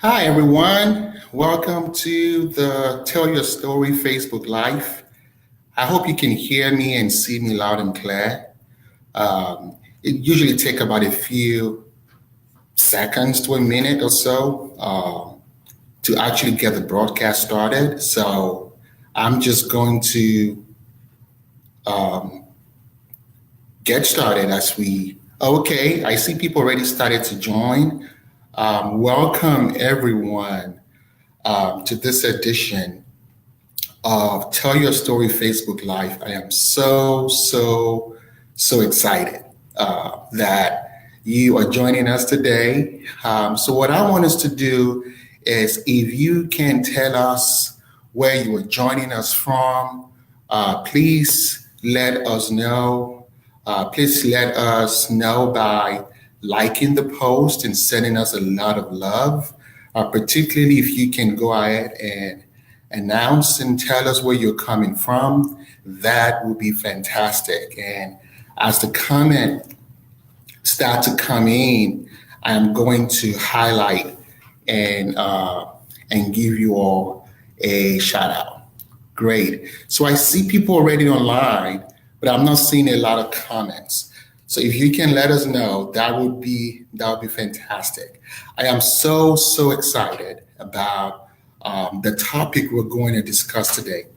Hi, everyone. Welcome to the Tell Your Story Facebook Live. I hope you can hear me and see me loud and clear. It usually takes about a few seconds to a minute or so to actually get the broadcast started. So I'm just going to um, get started as we. Okay, I see people already started to join. Welcome, everyone, to this edition Tell Your Story Facebook Live. I am so excited that you are joining us today. So, what I want us to do is if you can tell us where you are joining us from, please let us know. Please let us know by liking the post and sending us a lot of love, particularly if you can go ahead and announce and tell us where you're coming from. That would be fantastic. And as the comment start to come in, I'm going to highlight and and give you all a shout out. Great. So I see people already online, but I'm not seeing a lot of comments. So if you can let us know, that would be fantastic. I am so excited about the topic we're going to discuss today.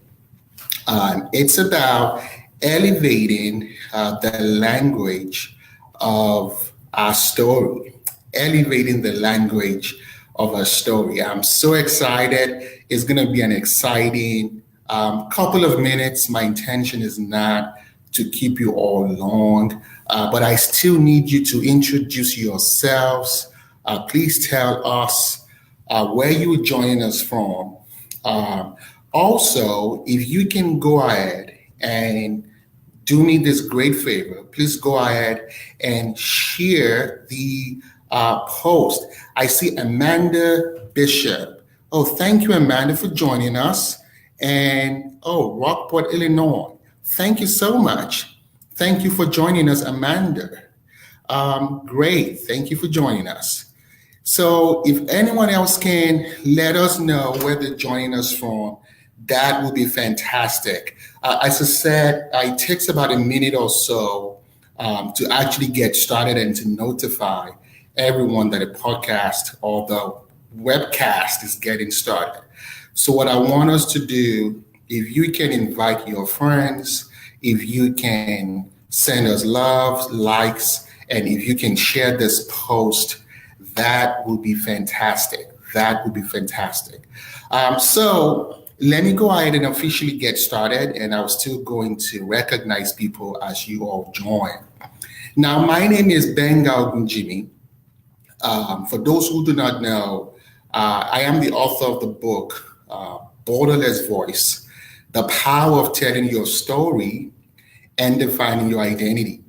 It's about elevating the language of our story, elevating the language of our story. I'm so excited. It's going to be an exciting couple of minutes. My intention is not to keep you all long, but I still need you to introduce yourselves. Please tell us where you are joining us from. Um, Also, if you can go ahead and do me this great favor, please go ahead and share the post. I see Amanda Bishop. Oh, thank you, Amanda, for joining us. And oh, Rockport, Illinois. Thank you so much. Thank you for joining us, Amanda. Great. Thank you for joining us. So if anyone else can let us know where they're joining us from, that would be fantastic. As I said, it takes about a minute or so to actually get started and to notify everyone that a podcast or the webcast is getting started. So what I want us to do, if you can invite your friends, if you can send us love, likes, and if you can share this post, that would be fantastic. That would be fantastic. So let me go ahead and officially get started, and I'm still going to recognize people as you all join. Now, my name is Gbenga Ogunjimi. For those who do not know, I am the author of the book, Borderless Voice, The Power of Telling Your Story and Defining Your Identity.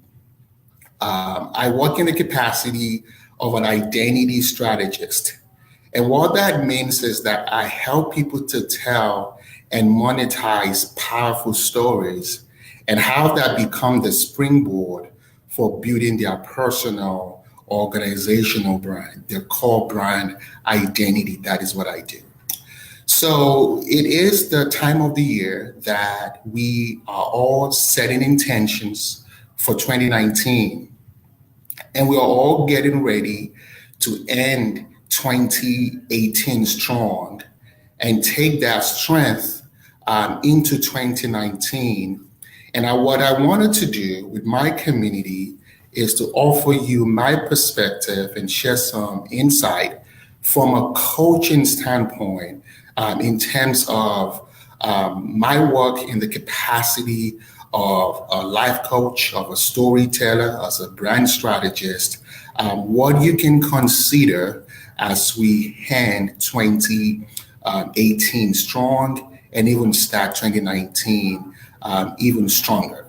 I work in the capacity of an identity strategist. And what that means is that I help people to tell and monetize powerful stories and how that become the springboard for building their personal organizational brand, their core brand identity. That is what I do. So it is the time of the year that we are all setting intentions for 2019, and we are all getting ready to end 2018 strong and take that strength into 2019. And what I wanted to do with my community is to offer you my perspective and share some insight from a coaching standpoint in terms of my work in the capacity of a life coach, of a storyteller, as a brand strategist, what you can consider as we end 2018 strong and even start 2019 even stronger.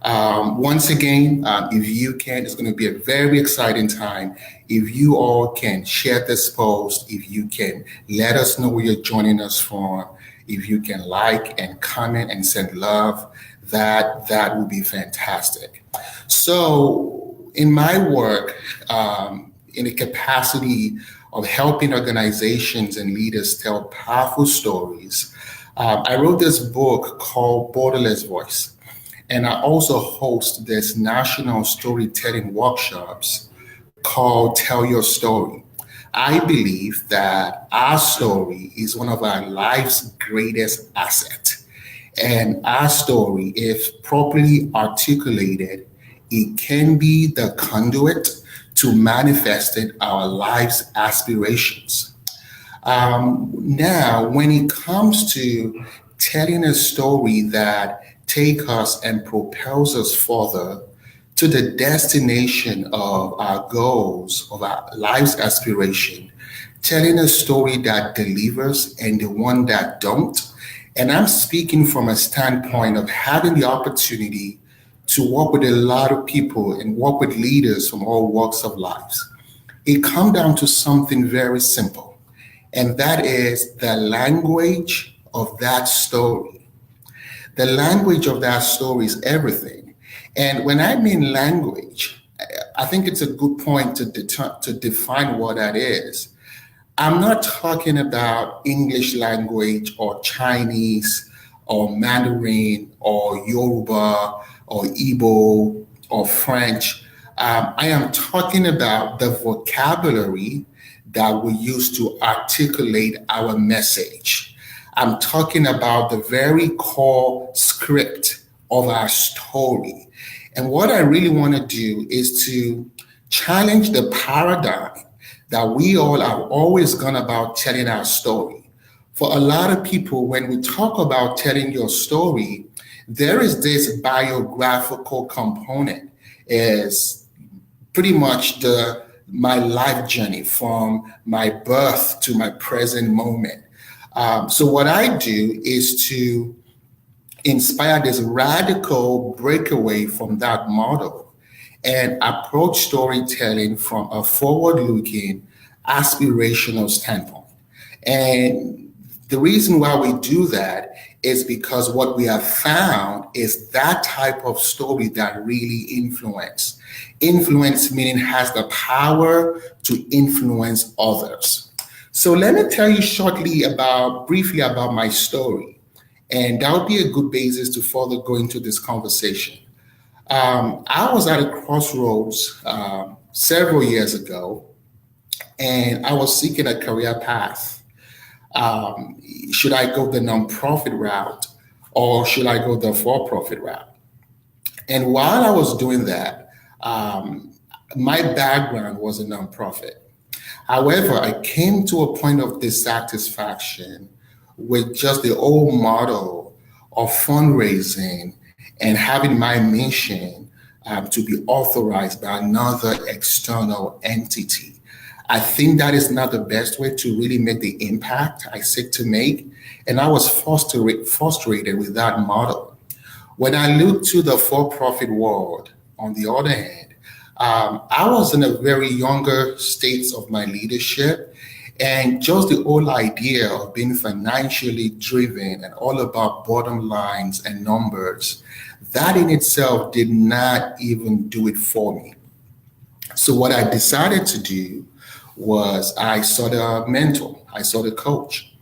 Once again, if you can, it's going to be a very exciting time. If you all can share this post, if you can let us know where you're joining us from, if you can like and comment and send love, that would be fantastic. So, in my work, in the capacity of helping organizations and leaders tell powerful stories, I wrote this book called Borderless Voice. And I also host this national storytelling workshops called Tell Your Story. I believe that our story is one of our life's greatest assets. And our story, if properly articulated, it can be the conduit to manifesting our life's aspirations. Now, when it comes to telling a story that takes us and propels us further to the destination of our goals, of our life's aspiration, telling a story that delivers and the one that don't. And I'm speaking from a standpoint of having the opportunity to work with a lot of people and work with leaders from all walks of life. It comes down to something very simple, and that is the language of that story. The language of that story is everything. And when I mean language, I think it's a good point to define what that is. I'm not talking about English language or Chinese or Mandarin or Yoruba or Igbo or French. I am talking about the vocabulary that we use to articulate our message. I'm talking about the very core script of our story. And what I really want to do is to challenge the paradigm that we all have always gone about telling our story. For a lot of people, when we talk about telling your story, there is this biographical component, is pretty much my life journey from my birth to my present moment. So what I do is to inspire this radical breakaway from that model and approach storytelling from a forward-looking, aspirational standpoint. And the reason why we do that is because what we have found is that type of story that really influence. Influence meaning has the power to influence others. So let me tell you briefly about my story. And that would be a good basis to further go into this conversation. I was at a crossroads several years ago, and I was seeking a career path. Should I go the nonprofit route or should I go the for-profit route? And while I was doing that, my background was a nonprofit. However, I came to a point of dissatisfaction with just the old model of fundraising and having my mission to be authorized by another external entity. I think that is not the best way to really make the impact I seek to make. And I was frustrated with that model. When I look to the for-profit world, on the other hand, I was in a very younger states of my leadership. And just the whole idea of being financially driven and all about bottom lines and numbers, that in itself did not even do it for me. So what I decided to do was I sought a mentor, I sought a coach.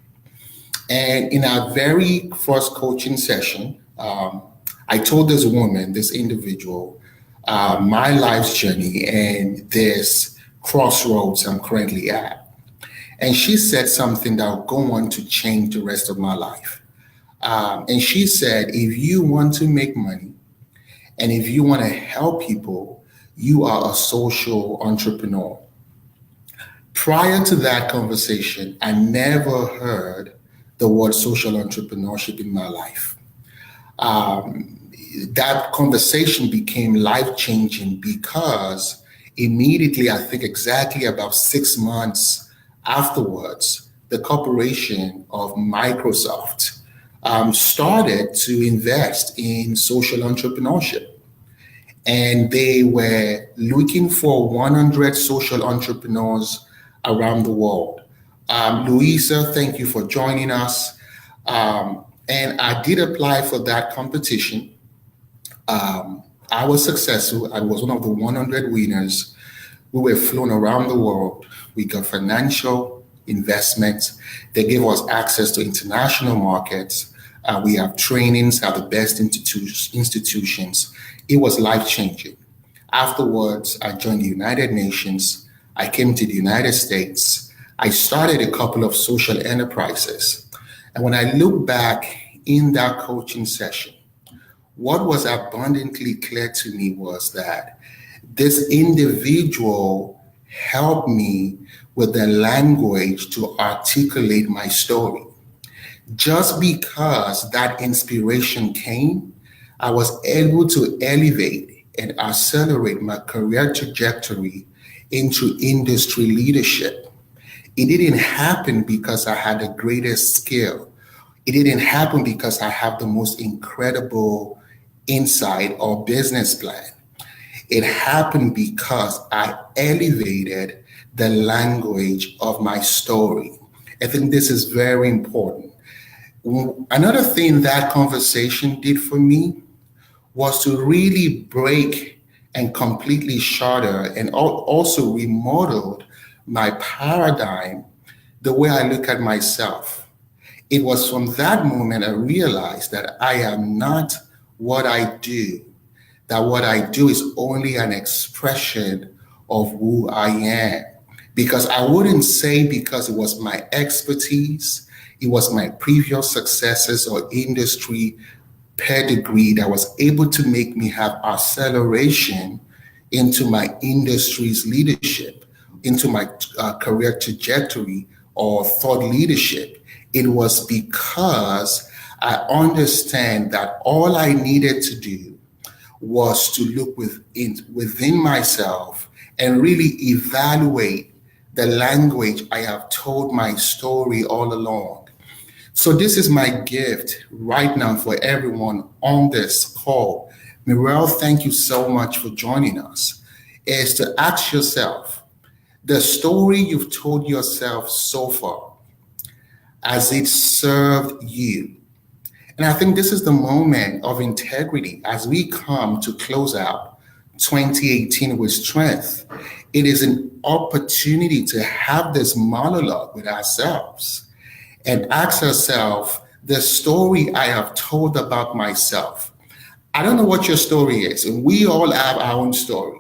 And in our very first coaching session, I told this woman, this individual, my life's journey and this crossroads I'm currently at. And she said something that will go on to change the rest of my life. And she said, if you want to make money and if you want to help people, you are a social entrepreneur. Prior to that conversation, I never heard the word social entrepreneurship in my life. That conversation became life-changing because immediately, I think exactly about 6 months afterwards, the corporation of Microsoft started to invest in social entrepreneurship. And they were looking for 100 social entrepreneurs around the world. Louisa, thank you for joining us. And I did apply for that competition. I was successful. I was one of the 100 winners. We were flown around the world. we got financial investments. They gave us access to international markets. We have trainings at the best institutions. It was life changing. Afterwards, I joined the United Nations. I came to the United States. I started a couple of social enterprises. And when I look back in that coaching session, what was abundantly clear to me was that this individual helped me with the language to articulate my story. Just because that inspiration came, I was able to elevate and accelerate my career trajectory into industry leadership. It didn't happen because I had the greatest skill. It didn't happen because I have the most incredible insight or business plan. It happened because I elevated the language of my story. I think this is very important. Another thing that conversation did for me was to really break and completely shatter and also remodeled my paradigm, the way I look at myself. It was from that moment I realized that I am not what I do, that what I do is only an expression of who I am. Because I wouldn't say because it was my expertise, it was my previous successes or industry pedigree that was able to make me have acceleration into my industry's leadership, into my career trajectory or thought leadership. It was because I understand that all I needed to do was to look within myself and really evaluate the language I have told my story all along. So this is my gift right now for everyone on this call. Mirel, thank you so much for joining us. Is to ask yourself, the story you've told yourself so far, has it served you? And I think this is the moment of integrity as we come to close out 2018 with strength. It is an opportunity to have this monologue with ourselves and ask ourselves the story I have told about myself. I don't know what your story is, and we all have our own story.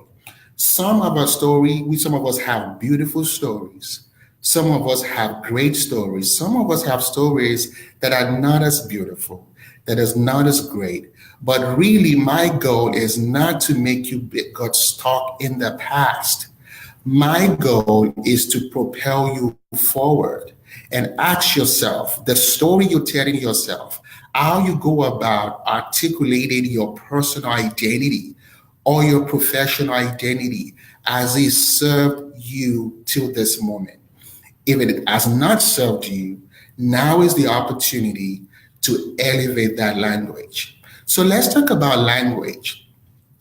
Some of our story, some of us have beautiful stories. Some of us have great stories. Some of us have stories that are not as beautiful, that is not as great. But really, my goal is not to make you get stuck in the past. My goal is to propel you forward and ask yourself the story you're telling yourself, how you go about articulating your personal identity or your professional identity as it served you till this moment. If it has not served you, now is the opportunity to elevate that language. So let's talk about language.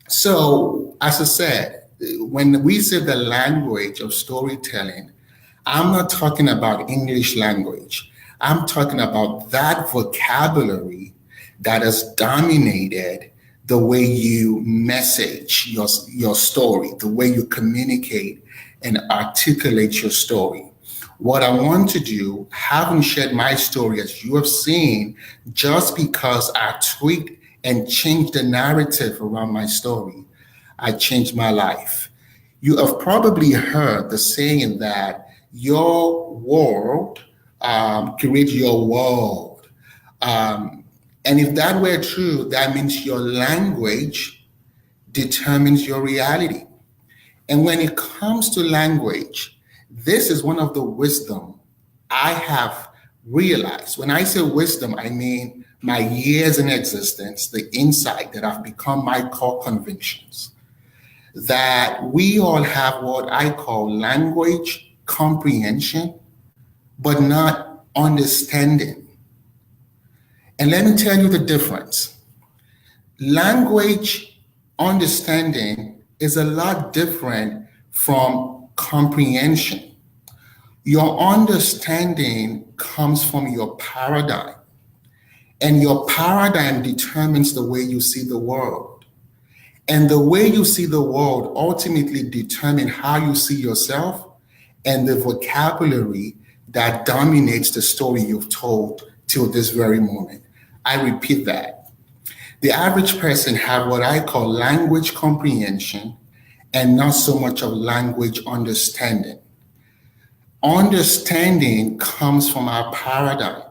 So, as I said, when we say the language of storytelling, I'm not talking about English language. I'm talking about that vocabulary that has dominated the way you message your story, the way you communicate and articulate your story. What I want to do, having shared my story as you have seen, just because I tweaked and changed the narrative around my story, I changed my life. You have probably heard the saying that your world creates your world. And if that were true, that means your language determines your reality. And when it comes to language, this is one of the wisdom I have realized. When I say wisdom, I mean my years in existence, the insight that have become my core convictions, that we all have what I call language comprehension, but not understanding. And let me tell you the difference. Language understanding is a lot different from comprehension. Your understanding comes from your paradigm, and your paradigm determines the way you see the world. And the way you see the world ultimately determines how you see yourself and the vocabulary that dominates the story you've told till this very moment. I repeat that. The average person have what I call language comprehension and not so much of language understanding. Understanding comes from our paradigm,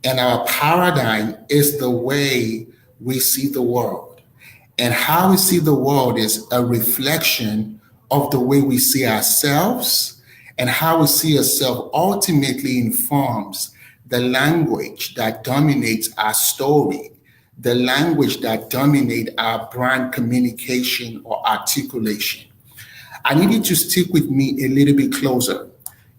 and our paradigm is the way we see the world. And how we see the world is a reflection of the way we see ourselves, and how we see ourselves ultimately informs the language that dominates our story, the language that dominates our brand communication or articulation. I need you to stick with me a little bit closer.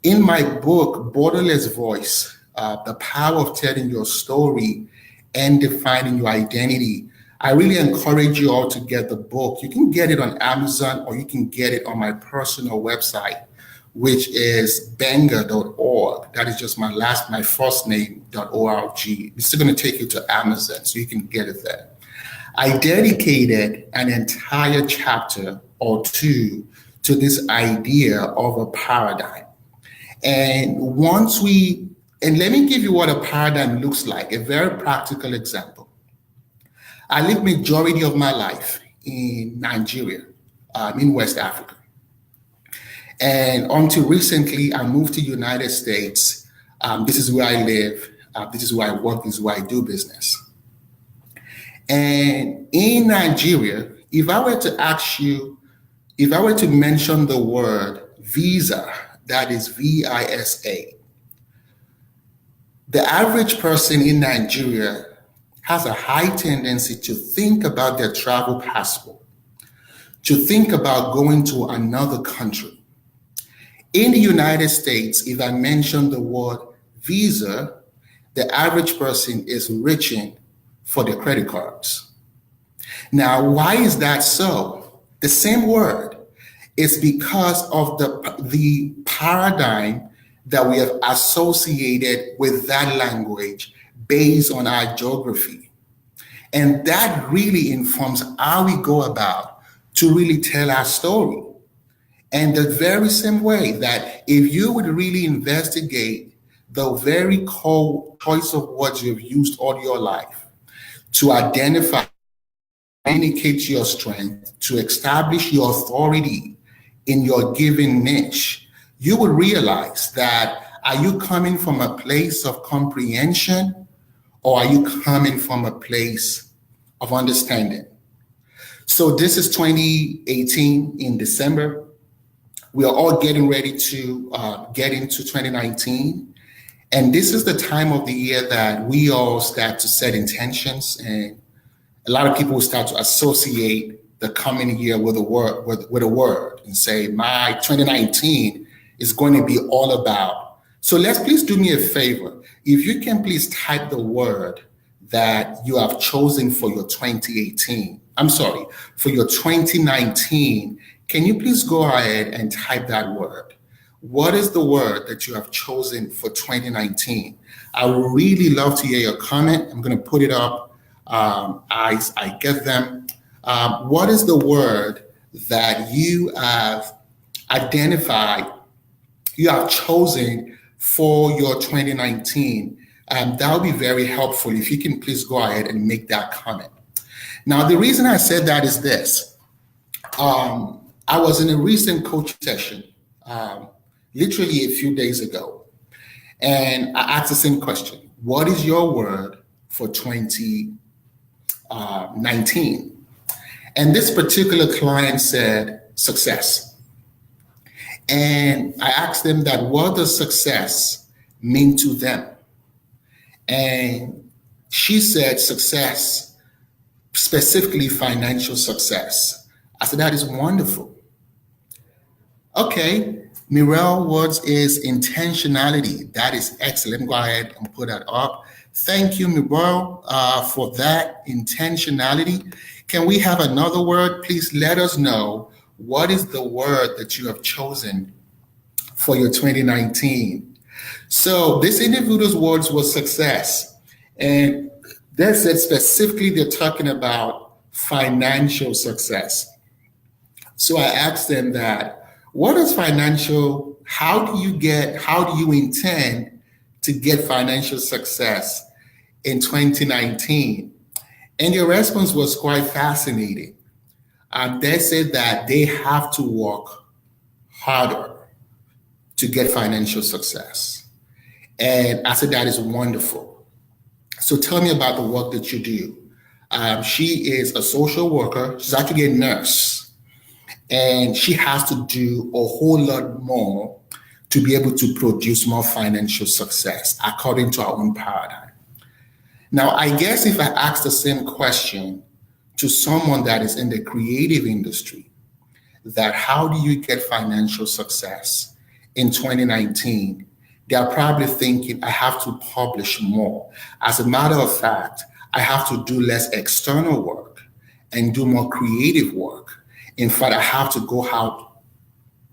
In my book, Borderless Voice, The Power of Telling Your Story and Defining Your Identity, I really encourage you all to get the book. You can get it on Amazon or you can get it on my personal website, which is gbenga.org. That is just my first name.org. It's still going to take you to Amazon, so you can get it there. I dedicated an entire chapter or two to this idea of a paradigm. And let me give you what a paradigm looks like, a very practical example. I lived majority of my life in Nigeria, in West Africa. And until recently, I moved to the United States. This is where I live. This is where I work. This is where I do business. And in Nigeria, if I were to mention the word visa, that is VISA, the average person in Nigeria has a high tendency to think about their travel passport, to think about going to another country. In the United States, if I mention the word visa, the average person is reaching for their credit cards. Now, why is that so? The same word. It's because of the paradigm that we have associated with that language based on our geography. And that really informs how we go about to really tell our story. And the very same way that if you would really investigate the very core choice of words you've used all your life to identify, communicate your strength, to establish your authority in your given niche, you will realize that are you coming from a place of comprehension or are you coming from a place of understanding? So this is 2018 in December. We are all getting ready to get into 2019. And this is the time of the year that we all start to set intentions, and a lot of people start to associate the coming year with a word and say, my 2019 is going to be all about. So let's please do me a favor. If you can please type the word that you have chosen for your 2018, for your 2019, can you please go ahead and type that word? What is the word that you have chosen for 2019? I would really love to hear your comment. I'm going to put it up as I get them. What is the word that you have identified, you have chosen for your 2019? That would be very helpful if you can please go ahead and make that comment. Now, the reason I said that is this. I was in a recent coaching session, literally a few days ago, and I asked the same question. What is your word for 2019? And this particular client said success. And I asked them that, what does success mean to them? And she said success, specifically financial success. I said, that is wonderful. Okay, Mirel, what is intentionality? That is excellent. Go ahead and put that up. Thank you, Mirel, for that intentionality. Can we have another word? Please let us know what is the word that you have chosen for your 2019. So this individual's words was success. And they said specifically they're talking about financial success. So I asked them that, how do you intend to get financial success in 2019? And your response was quite fascinating. They said that they have to work harder to get financial success. And I said, that is wonderful. So tell me about the work that you do. She is a social worker. She's actually a nurse. And she has to do a whole lot more to be able to produce more financial success according to our own paradigm. Now, I guess if I ask the same question to someone that is in the creative industry, that how do you get financial success in 2019? They're probably thinking, I have to publish more. As a matter of fact, I have to do less external work and do more creative work. In fact, I have to go out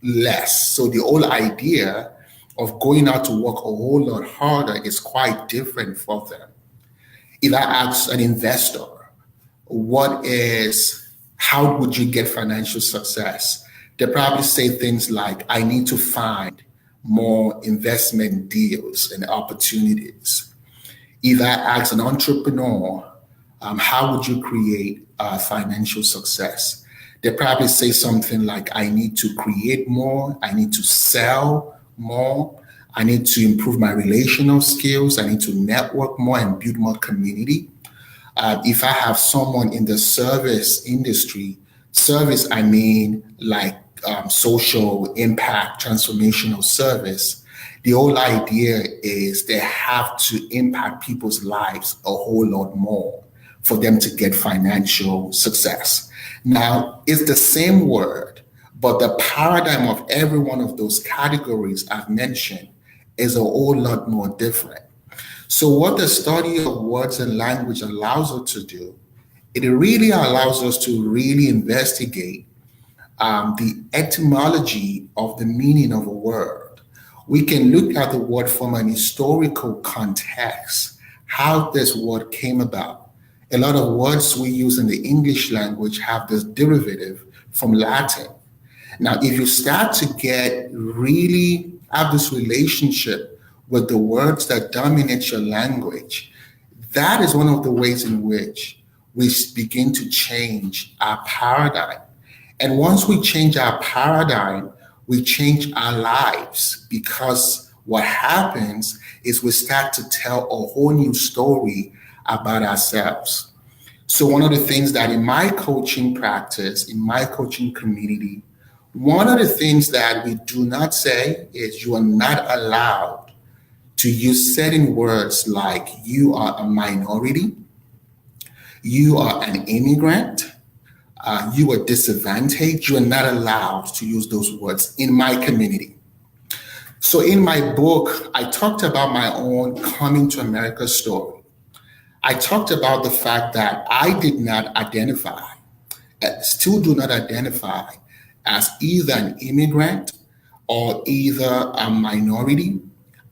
less. So the whole idea of going out to work a whole lot harder is quite different for them. If I ask an investor, how would you get financial success? They probably say things like, I need to find more investment deals and opportunities. If I ask an entrepreneur, how would you create financial success? They probably say something like, I need to create more, I need to sell more, I need to improve my relational skills, I need to network more and build more community. If I have someone in the service industry, service, I mean like social impact, transformational service, the whole idea is they have to impact people's lives a whole lot more for them to get financial success. Now, it's the same word, but the paradigm of every one of those categories I've mentioned is a whole lot more different. So what the study of words and language allows us to do, it really allows us to really investigate the etymology of the meaning of a word. We can look at the word from an historical context, how this word came about. A lot of words we use in the English language have this derivative from Latin. Now, if you start to have this relationship with the words that dominate your language, that is one of the ways in which we begin to change our paradigm. And once we change our paradigm, we change our lives, because what happens is we start to tell a whole new story about ourselves. So one of the things that in my coaching practice, in my coaching community, one of the things that we do not say is you are not allowed to use certain words like you are a minority, you are an immigrant, you are disadvantaged. You are not allowed to use those words in my community. So in my book, I talked about my own coming to America story. I talked about the fact that I did not identify, still do not identify as either an immigrant or either a minority.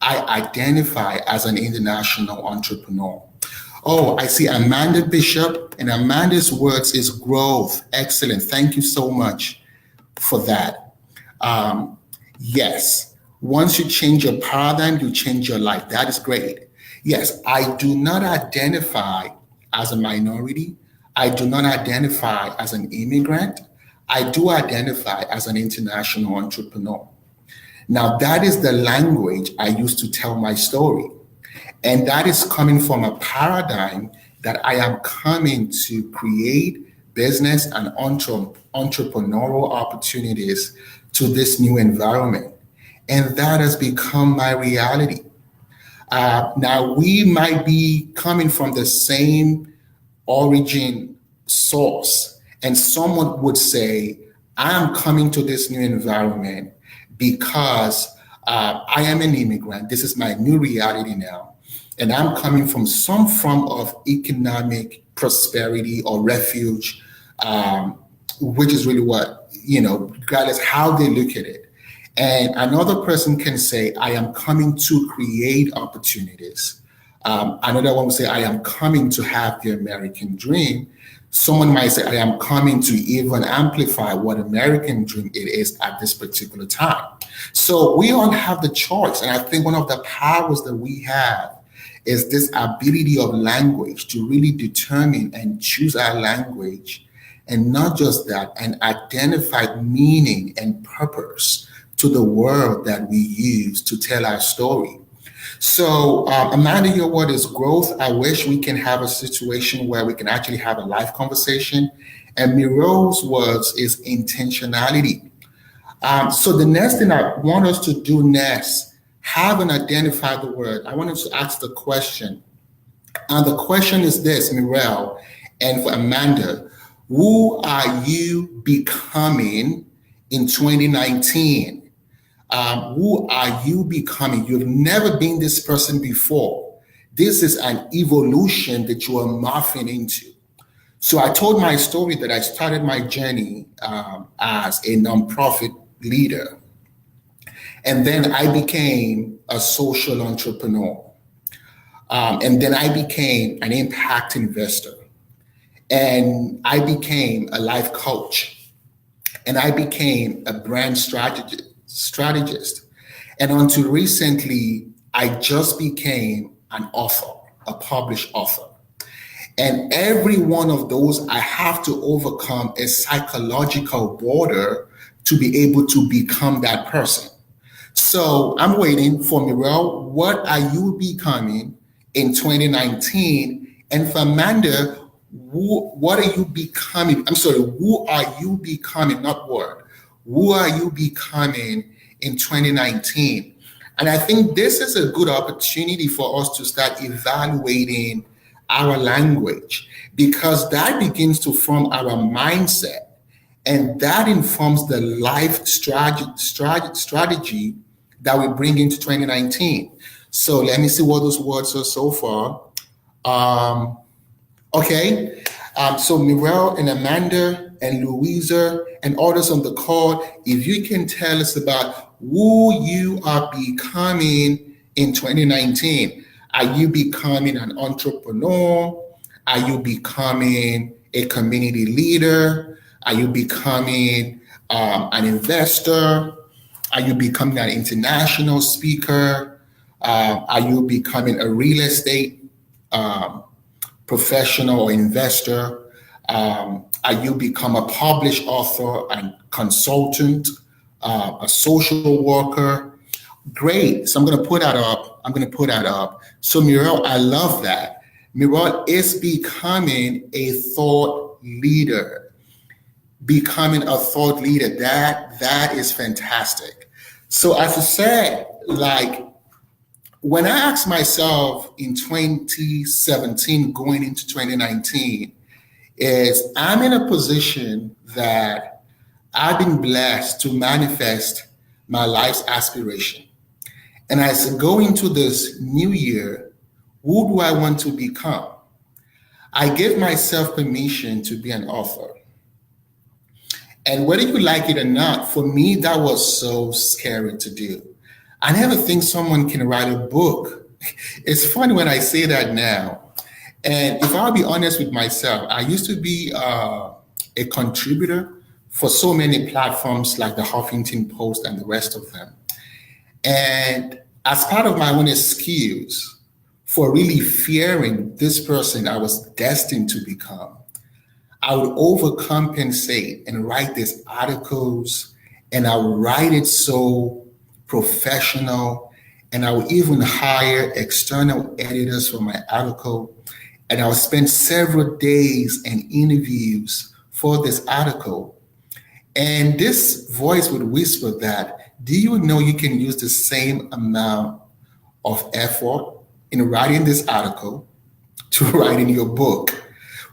I identify as an international entrepreneur. Oh, I see Amanda Bishop, and Amanda's words is growth. Excellent. Thank you so much for that. Yes, once you change your paradigm, you change your life. That is great. Yes, I do not identify as a minority. I do not identify as an immigrant. I do identify as an international entrepreneur. Now, that is the language I use to tell my story. And that is coming from a paradigm that I am coming to create business and entrepreneurial opportunities to this new environment. And that has become my reality. Now, we might be coming from the same origin source, and someone would say, I'm coming to this new environment because I am an immigrant. This is my new reality now. And I'm coming from some form of economic prosperity or refuge, which is really what, regardless how they look at it. And another person can say, I am coming to create opportunities. Another one will say, I am coming to have the American dream. Someone might say, I am coming to even amplify what American dream it is at this particular time. So we all have the choice. And I think one of the powers that we have is this ability of language to really determine and choose our language. And not just that, and identify meaning and purpose to the word that we use to tell our story. So, Amanda, your word is growth. I wish we can have a situation where we can actually have a live conversation. And Miro's words is intentionality. So the next thing I want us to do next, having identified the word, I wanted to ask the question. And the question is this, Mirel, and for Amanda, who are you becoming in 2019? Who are you becoming? You've never been this person before. This is an evolution that you are morphing into. So I told my story that I started my journey as a nonprofit leader. And then I became a social entrepreneur. And then I became an impact investor. And I became a life coach. And I became a brand strategist. And until recently, I just became an author, a published author. And every one of those, I have to overcome a psychological border to be able to become that person. So I'm waiting for Mirel. What are you becoming in 2019? And for Amanda, what are you becoming? I'm sorry, who are you becoming? Not what. Who are you becoming in 2019? And I think this is a good opportunity for us to start evaluating our language, because that begins to form our mindset, and that informs the life strategy that we bring into 2019. So let me see what those words are so far. Okay, so Mirel and Amanda and Louisa and others on the call, if you can tell us about who you are becoming in 2019. Are you becoming an entrepreneur? Are you becoming a community leader? Are you becoming an investor? Are you becoming an international speaker? Are you becoming a real estate professional or investor? Are you become a published author and consultant, a social worker? Great. So I'm going to put that up. So Mirel, I love that. Mirel is becoming a thought leader. Becoming a thought leader. That is fantastic. So as I said, like when I asked myself in 2017 going into 2019, is I'm in a position that I've been blessed to manifest my life's aspiration. And as I go into this new year, who do I want to become? I give myself permission to be an author. And whether you like it or not, for me, that was so scary to do. I never think someone can write a book. It's funny when I say that now. And if I'll be honest with myself, I used to be a contributor for so many platforms like the Huffington Post and the rest of them. And as part of my own excuse for really fearing this person I was destined to become, I would overcompensate and write these articles, and I would write it so professional, and I would even hire external editors for my article, and I would spend several days and interviews for this article. And this voice would whisper that, do you know you can use the same amount of effort in writing this article to writing your book?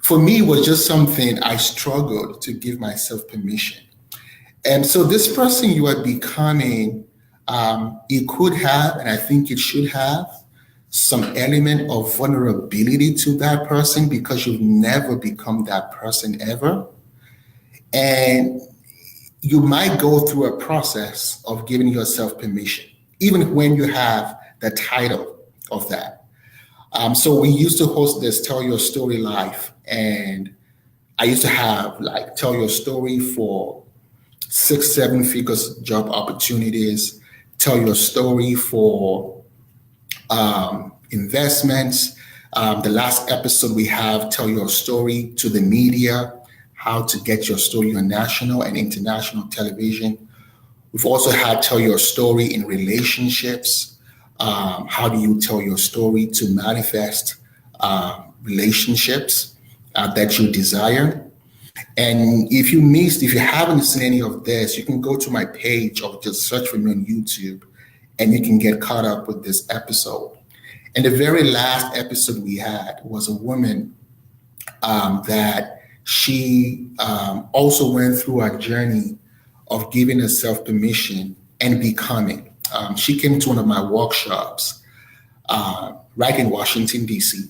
For me, it was just something I struggled to give myself permission. And so this person you are becoming, it could have, and I think it should have, some element of vulnerability to that person because you've never become that person ever. And you might go through a process of giving yourself permission, even when you have the title of that. So we used to host this Tell Your Story Live, and I used to have like tell your story for six, seven figures job opportunities, tell your story for investments. The last episode we have tell your story to the media, how to get your story on national and international television. We've also had tell your story in relationships. How do you tell your story to manifest relationships that you desire? And if you haven't seen any of this, you can go to my page or just search for me on YouTube and you can get caught up with this episode. And the very last episode we had was a woman that she also went through a journey of giving herself permission and becoming. She came to one of my workshops right in Washington, D.C.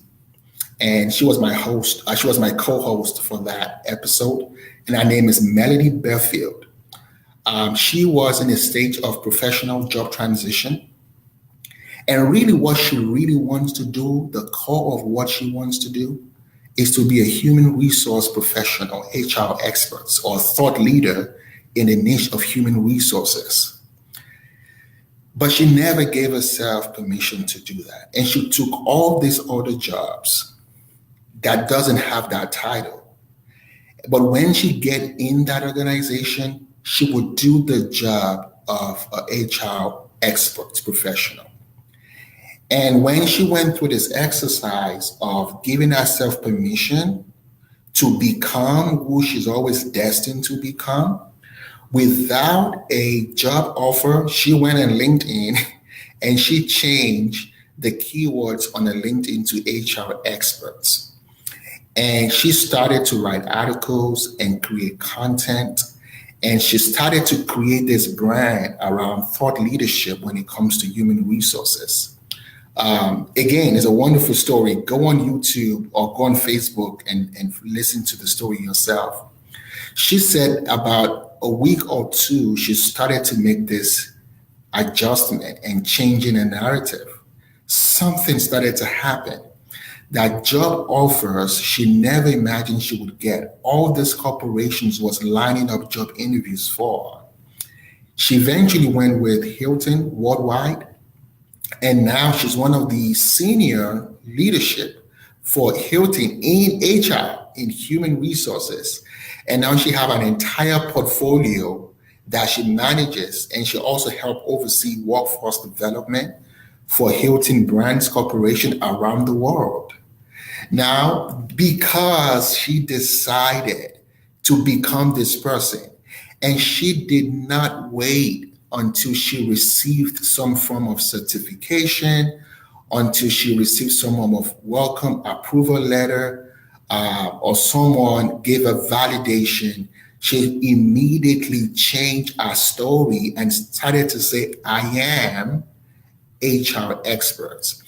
And she was my host. She was my co-host for that episode. And her name is Melody Bearfield. She was in a stage of professional job transition. And really what she really wants to do, the core of what she wants to do, is to be a human resource professional, HR expert, or thought leader in the niche of human resources. But she never gave herself permission to do that. And she took all these other jobs that doesn't have that title. But when she get in that organization, she would do the job of a HR expert professional. And when she went through this exercise of giving herself permission to become who she's always destined to become, without a job offer, she went on LinkedIn and she changed the keywords on the LinkedIn to HR experts. And she started to write articles and create content. And she started to create this brand around thought leadership when it comes to human resources. Again, it's a wonderful story. Go on YouTube or go on Facebook and listen to the story yourself. She said about a week or two, she started to make this adjustment and changing a narrative. Something started to happen. That job offers she never imagined she would get. All these corporations was lining up job interviews for her. She eventually went with Hilton Worldwide, and now she's one of the senior leadership for Hilton in HR, in human resources. And now she have an entire portfolio that she manages, and she also helped oversee workforce development for Hilton Brands Corporation around the world. Now, because she decided to become this person, and she did not wait until she received some form of certification, until she received some form of welcome approval letter, or someone gave a validation, she immediately changed her story and started to say, I am HR experts.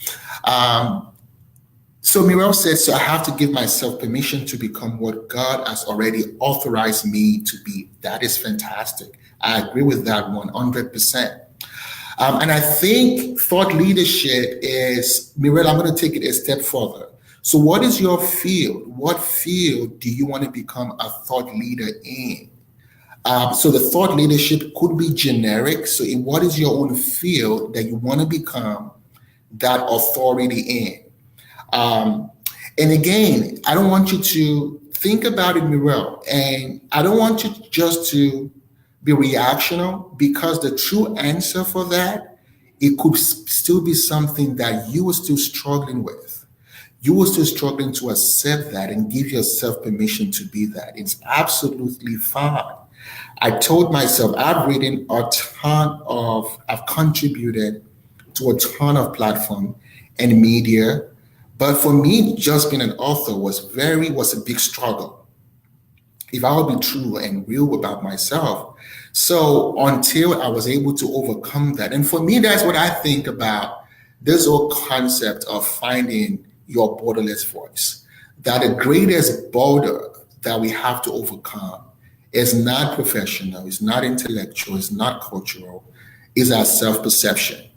So Mirel says, so I have to give myself permission to become what God has already authorized me to be. That is fantastic. I agree with that 100%. And I think thought leadership is, Mirel, I'm going to take it a step further. So what is your field? What field do you want to become a thought leader in? So the thought leadership could be generic. So what is your own field that you want to become that authority in? And again, I don't want you to think about it, Mirel, and I don't want you just to be reactional, because the true answer for that, it could still be something that you are still struggling with. You are still struggling to accept that and give yourself permission to be that. It's absolutely fine. I told myself I've contributed to a ton of platform and media. But for me, just being an author was a big struggle, if I will be true and real about myself. So until I was able to overcome that, and for me, that's what I think about this whole concept of finding your borderless voice, that the greatest border that we have to overcome is not professional, it's not intellectual, it's not cultural, is our self-perception.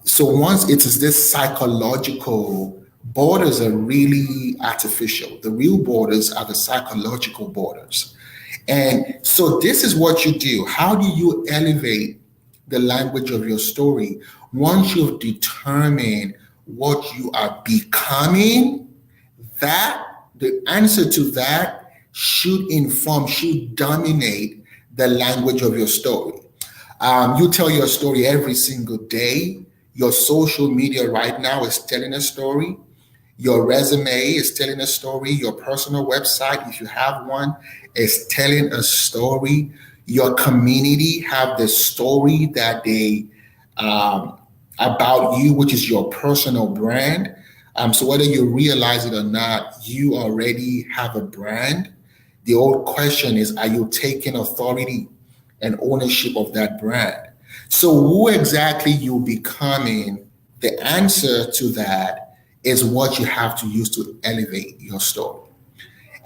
So once it is this psychological Borders are really artificial. The real borders are the psychological borders. And so this is what you do. How do you elevate the language of your story? Once you've determined what you are becoming, that the answer to that should dominate the language of your story. You tell your story every single day. Your social media right now is telling a story. Your resume is telling a story. Your personal website, if you have one, is telling a story. Your community have the story that they about you, which is your personal brand. So whether you realize it or not, you already have a brand. The old question is, are you taking authority and ownership of that brand? So who exactly you becoming, the answer to that is what you have to use to elevate your story.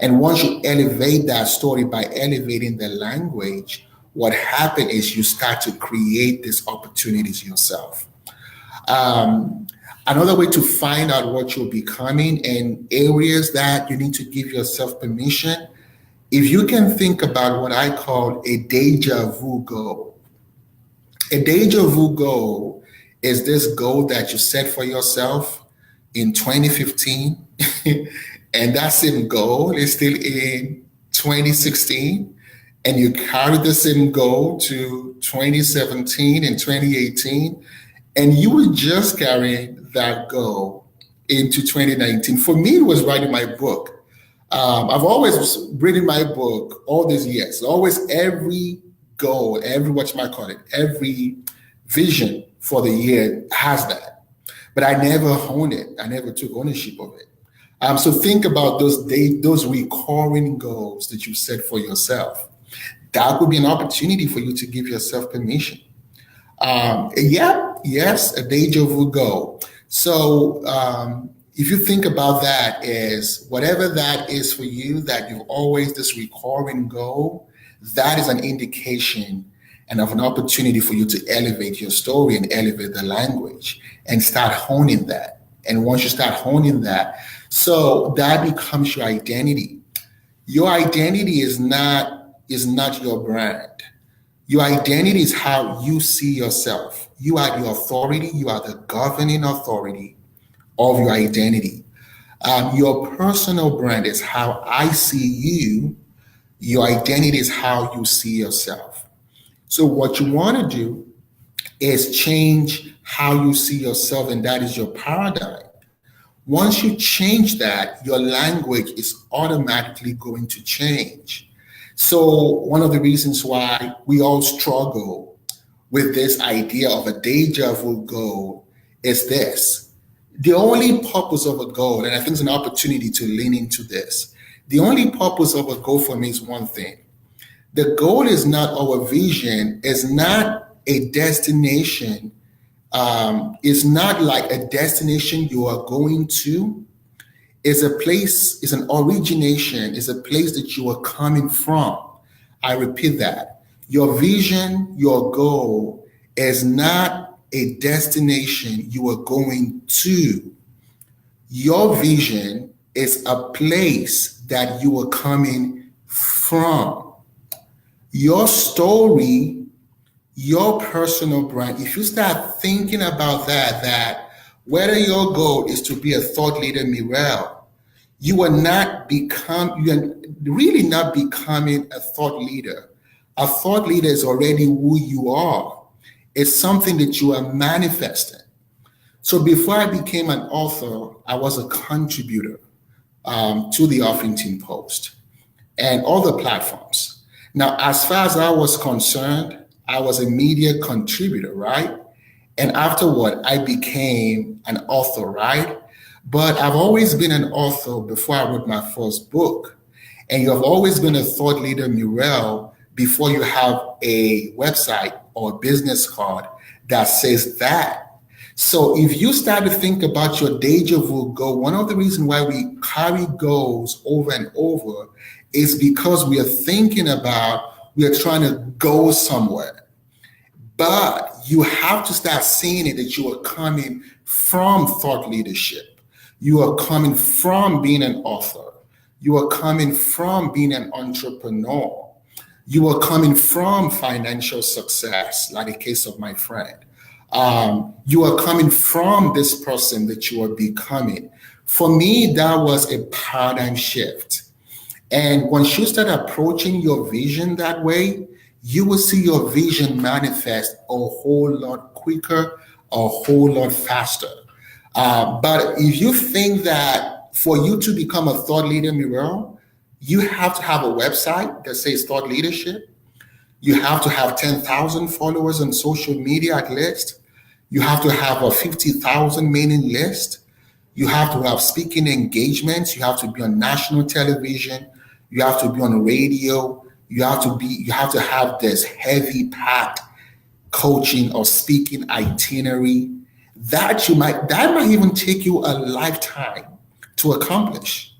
And once you elevate that story by elevating the language, what happens is you start to create these opportunities yourself. Another way to find out what you're becoming and areas that you need to give yourself permission, if you can think about what I call a deja vu goal. A deja vu goal is this goal that you set for yourself in 2015, and that same goal is still in 2016, and you carry the same goal to 2017 and 2018, and you were just carrying that goal into 2019. For me, it was writing my book. I've always written my book all these years. Always every goal, every every vision for the year has that. But I never owned it. I never took ownership of it. So think about those recurring goals that you set for yourself. That would be an opportunity for you to give yourself permission. Yes, a deja vu goal. So if you think about that as whatever that is for you, that you've always this recurring goal, that is an indication and of an opportunity for you to elevate your story and elevate the language and start honing that. And once you start honing that, so that becomes your identity. Your identity is not your brand. Your identity is how you see yourself. You are the authority. You are the governing authority of your identity. Your personal brand is how I see you. Your identity is how you see yourself. So what you want to do is change how you see yourself, and that is your paradigm. Once you change that, your language is automatically going to change. So one of the reasons why we all struggle with this idea of a deja vu goal is this. The only purpose of a goal, and I think it's an opportunity to lean into this, the only purpose of a goal for me is one thing. The goal is not our vision, is not a destination. It's not like a destination you are going to. It's a place, it's an origination, it's a place that you are coming from. I repeat that. Your vision, your goal is not a destination you are going to. Your vision is a place that you are coming from. Your story, your personal brand, if you start thinking about that whether your goal is to be a thought leader, Mirel, you are really not becoming a thought leader. A thought leader is already who you are. It's something that you are manifesting. So before I became an author, I was a contributor to the Huffington Post and other platforms. Now, as far as I was concerned, I was a media contributor, right? And afterward, I became an author, right? But I've always been an author before I wrote my first book. And you have always been a thought leader, Mirel, before you have a website or a business card that says that. So if you start to think about your deja vu goal, one of the reasons why we carry goals over and over is because we are trying to go somewhere. But you have to start seeing it that you are coming from thought leadership. You are coming from being an author. You are coming from being an entrepreneur. You are coming from financial success, like the case of my friend. You are coming from this person that you are becoming. For me, that was a paradigm shift. And once you start approaching your vision that way, you will see your vision manifest a whole lot quicker, a whole lot faster. But if you think that for you to become a thought leader, Miro, you have to have a website that says thought leadership. You have to have 10,000 followers on social media at least. You have to have a 50,000 mailing list. You have to have speaking engagements. You have to be on national television. You have to be on radio. You have to have this heavy packed coaching or speaking itinerary that might even take you a lifetime to accomplish.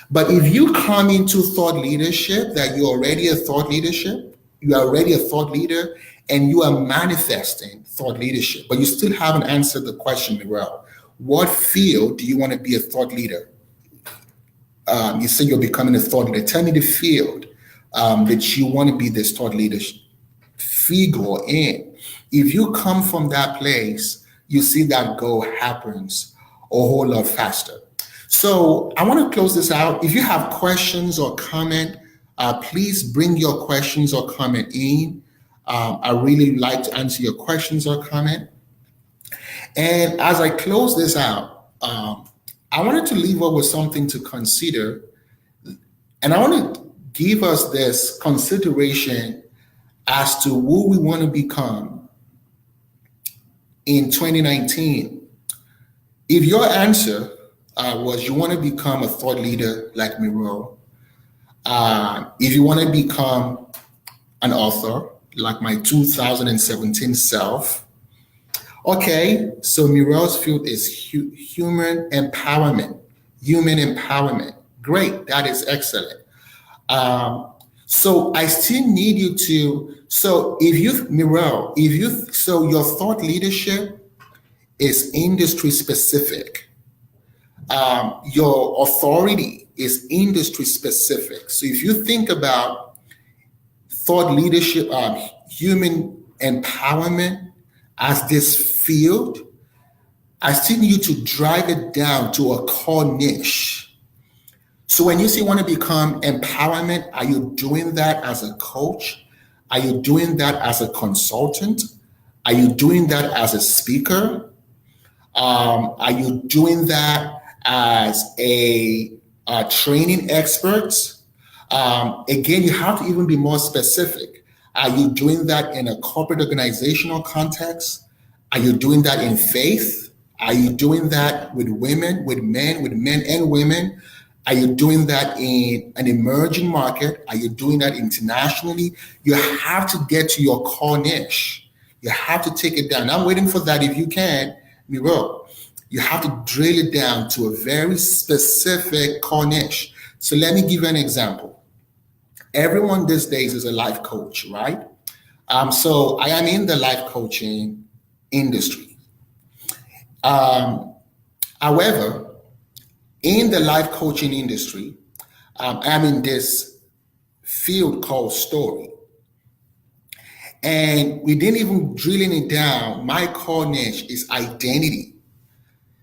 But if you come into thought leadership, that you're already a thought leadership, you are already a thought leader, and you are manifesting thought leadership, but you still haven't answered the question, Miguel. What field do you want to be a thought leader? You say you're becoming a thought leader. Tell me the field that you want to be this thought leadership figure in. If you come from that place, you see that goal happens a whole lot faster. So I want to close this out. If you have questions or comment, please bring your questions or comment in. I really like to answer your questions or comment. And as I close this out, I wanted to leave us with something to consider. And I want to give us this consideration as to who we want to become in 2019. If your answer was you want to become a thought leader like Miro, if you want to become an author like my 2017 self, okay, so Miro's field is human empowerment. Human empowerment. Great, that is excellent. So I still need you to, so if you, Miro, so your thought leadership is industry specific. Your authority is industry specific. So if you think about thought leadership, human empowerment as this field, I still need you to drive it down to a core niche. So when you say you want to become empowerment, are you doing that as a coach? Are you doing that as a consultant? Are you doing that as a speaker? Are you doing that as a training expert? Again, you have to even be more specific. Are you doing that in a corporate organizational context? Are you doing that in faith? Are you doing that with women, with men and women? Are you doing that in an emerging market? Are you doing that internationally? You have to get to your core niche. You have to take it down. I'm waiting for that. If you can, we will. You have to drill it down to a very specific core niche. So let me give you an example. Everyone these days is a life coach, right? So I am in the life coaching industry. However, in the life coaching industry, I'm in this field called story. And we didn't even drilling it down. My core niche is identity.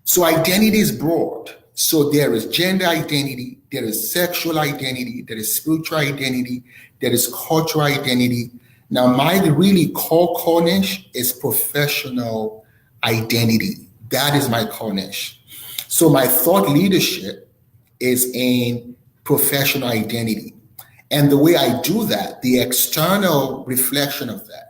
So identity is broad. So there is gender identity, there is sexual identity, there is spiritual identity, there is cultural identity. Now, my really core niche is professional identity. That is my core niche. So my thought leadership is in professional identity. And the way I do that, the external reflection of that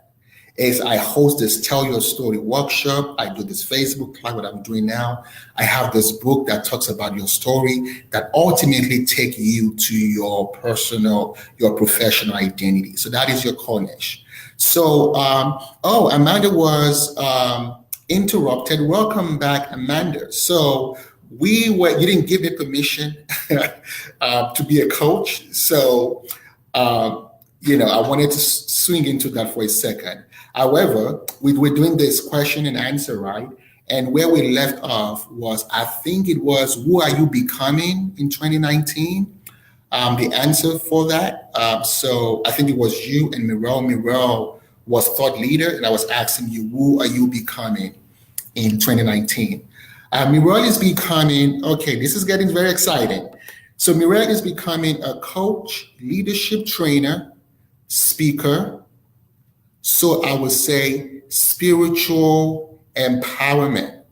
is I host this Tell Your Story workshop. I do this Facebook Live, what I'm doing now. I have this book that talks about your story that ultimately take you to your personal, your professional identity. So that is your core niche. So, Amanda was interrupted. Welcome back, Amanda. So you didn't give me permission to be a coach. So, I wanted to swing into that for a second. However, we're doing this question and answer, right? And where we left off was, I think it was, who are you becoming in 2019? The answer for that. So I think it was you and Mirel. Mirel was thought leader, and I was asking you, who are you becoming in 2019? Mirel is becoming, okay, this is getting very exciting. So Mirel is becoming a coach, leadership trainer, speaker. So I would say spiritual empowerment.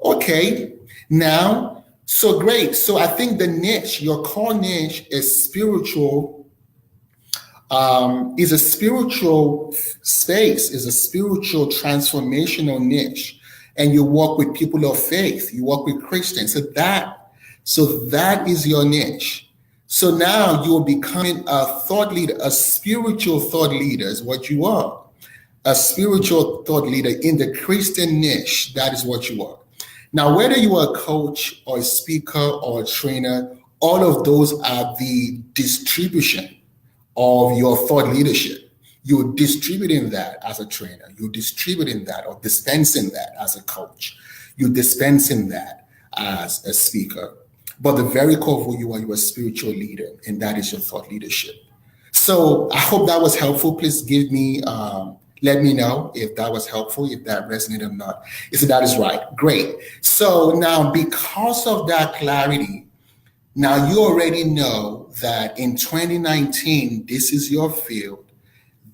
Okay, now, so great. So I think the niche, your core niche is spiritual, is a spiritual space, is a spiritual transformational niche. And you work with people of faith, you work with Christians. So that is your niche. So now you're becoming a thought leader, a spiritual thought leader is what you are. A spiritual thought leader in the Christian niche, that is what you are. Now, whether you are a coach or a speaker or a trainer, all of those are the distribution of your thought leadership. You're distributing that as a trainer. You're distributing that or dispensing that as a coach. You're dispensing that as a speaker. But the very core of who you are, you're a spiritual leader, and that is your thought leadership. So I hope that was helpful. Please give me, let me know if that was helpful, if that resonated or not. You said that is right. Great. So now, because of that clarity, now you already know that in 2019, this is your field,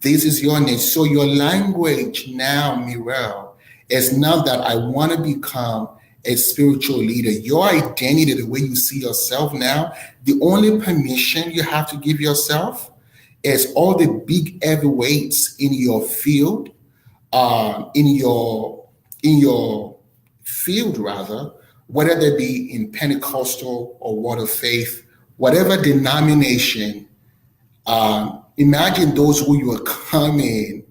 this is your niche. So your language now, Mirel, is not that I want to become a spiritual leader. Your identity, the way you see yourself now, the only permission you have to give yourself is all the big heavyweights in your field, in your field rather, whether they be in Pentecostal or Word of Faith, whatever denomination. Imagine those who you are coming.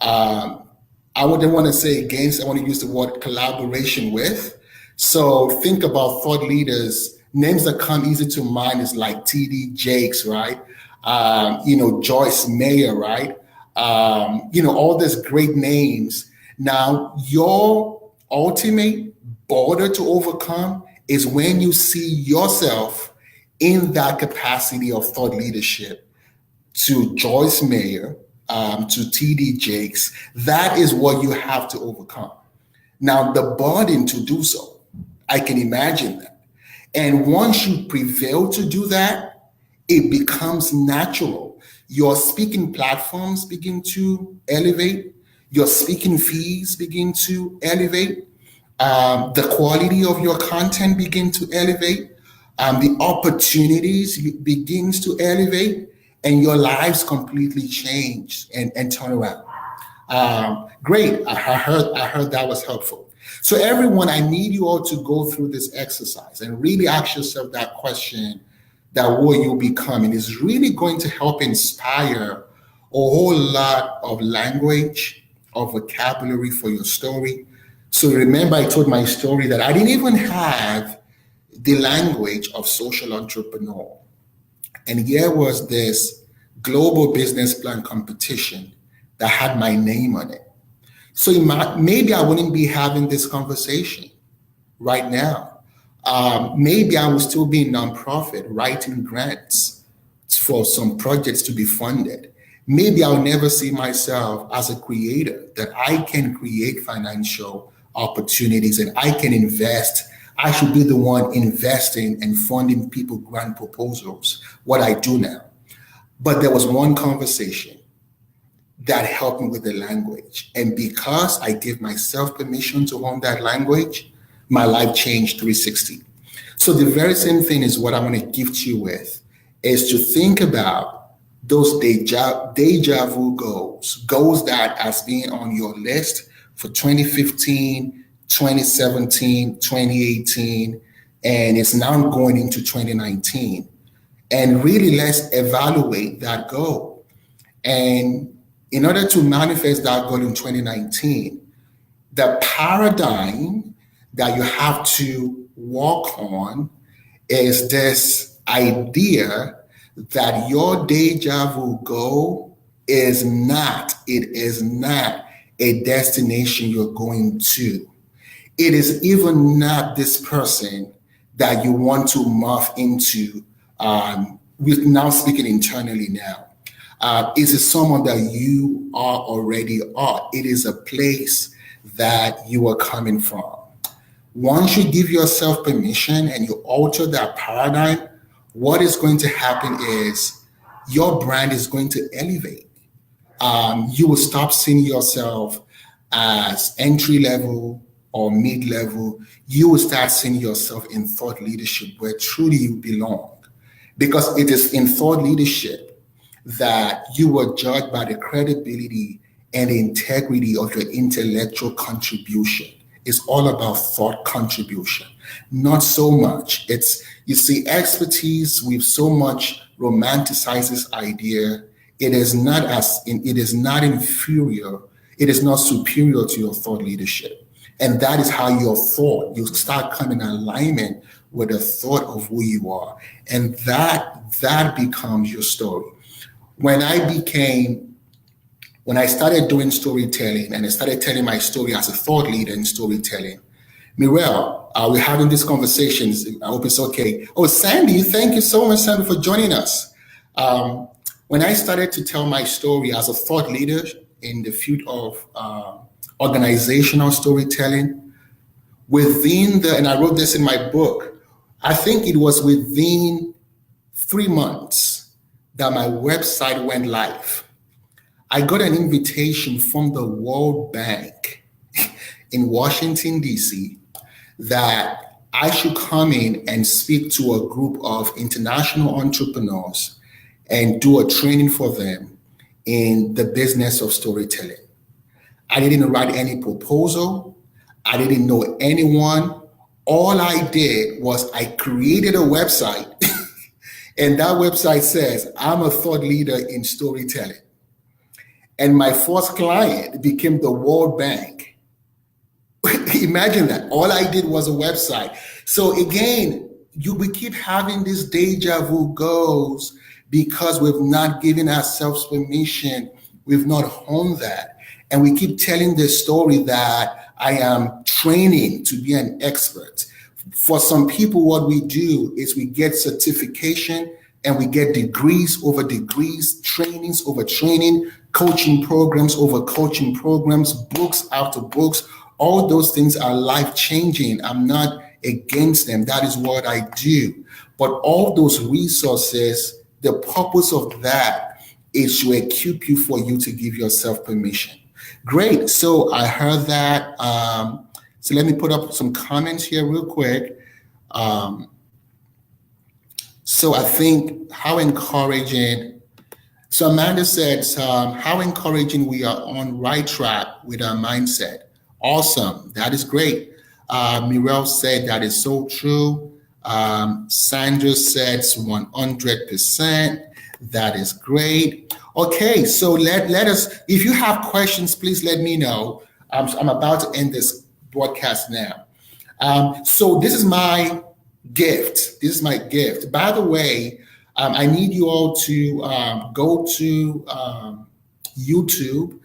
I wouldn't want to say against. I want to use the word collaboration with. So think about thought leaders. Names that come easy to mind is like T.D. Jakes, right? Joyce Meyer, right? All these great names. Now, your ultimate border to overcome is when you see yourself in that capacity of thought leadership. To Joyce Meyer, to T.D. Jakes, that is what you have to overcome. Now, the burden to do so, I can imagine that. And once you prevail to do that, it becomes natural. Your speaking platforms begin to elevate, your speaking fees begin to elevate, the quality of your content begin to elevate, the opportunities begins to elevate, and your lives completely change and turn around. Great. I heard that was helpful. So everyone, I need you all to go through this exercise and really ask yourself that question, that what you're becoming is really going to help inspire a whole lot of language, of vocabulary for your story. So remember, I told my story that I didn't even have the language of social entrepreneur. And here was this global business plan competition that had my name on it. So maybe I wouldn't be having this conversation right now. Maybe I would still be in nonprofit writing grants for some projects to be funded. Maybe I'll never see myself as a creator, that I can create financial opportunities and I can invest. I should be the one investing and funding people grant proposals, what I do now. But there was one conversation that helped me with the language. And because I gave myself permission to own that language, my life changed 360. So the very same thing is what I want to gift you with, is to think about those deja vu goals that has been on your list for 2015, 2017, 2018, and it's now going into 2019. And really, let's evaluate that goal. And in order to manifest that goal in 2019, the paradigm that you have to work on is this idea that your deja vu goal is not a destination you're going to. It is even not this person that you want to morph into. With now speaking internally now, is it someone that you are already are? It is a place that you are coming from. Once you give yourself permission and you alter that paradigm, what is going to happen is your brand is going to elevate. You will stop seeing yourself as entry level or mid level. You will start seeing yourself in thought leadership where truly you belong. Because it is in thought leadership that you were judged by the credibility and the integrity of your intellectual contribution. It's all about thought contribution, not so much. It's, you see, expertise with so much romanticizes idea. It is not inferior. It is not superior to your thought leadership. And that is how your thought, you start coming in alignment with the thought of who you are. And that becomes your story. When I started doing storytelling and I started telling my story as a thought leader in storytelling, Mirel, we're having these conversations. I hope it's okay. Oh, Sandy, thank you so much, Sandy, for joining us. When I started to tell my story as a thought leader in the field of organizational storytelling, and I wrote this in my book, I think it was within 3 months that my website went live. I got an invitation from the World Bank in Washington, D.C., that I should come in and speak to a group of international entrepreneurs and do a training for them in the business of storytelling. I didn't write any proposal. I didn't know anyone. All I did was I created a website, and that website says, I'm a thought leader in storytelling. And my first client became the World Bank. Imagine that. All I did was a website. So again, we keep having this deja vu goes because we've not given ourselves permission. We've not honed that. And we keep telling the story that I am training to be an expert. For some people, what we do is we get certification and we get degrees over degrees, trainings over training, coaching programs over coaching programs, books after books. All those things are life-changing. I'm not against them. That is what I do. But all those resources, the purpose of that is to equip you for you to give yourself permission. Great. So I heard that. So let me put up some comments here real quick. So I think how encouraging. So Amanda says, how encouraging we are on right track with our mindset. Awesome. That is great. Mirel said that is so true. Sandra says 100%. That is great. Okay, so let us, if you have questions, please let me know. I'm about to end this broadcast now. So this is my gift. This is my gift. By the way, I need you all to go to YouTube,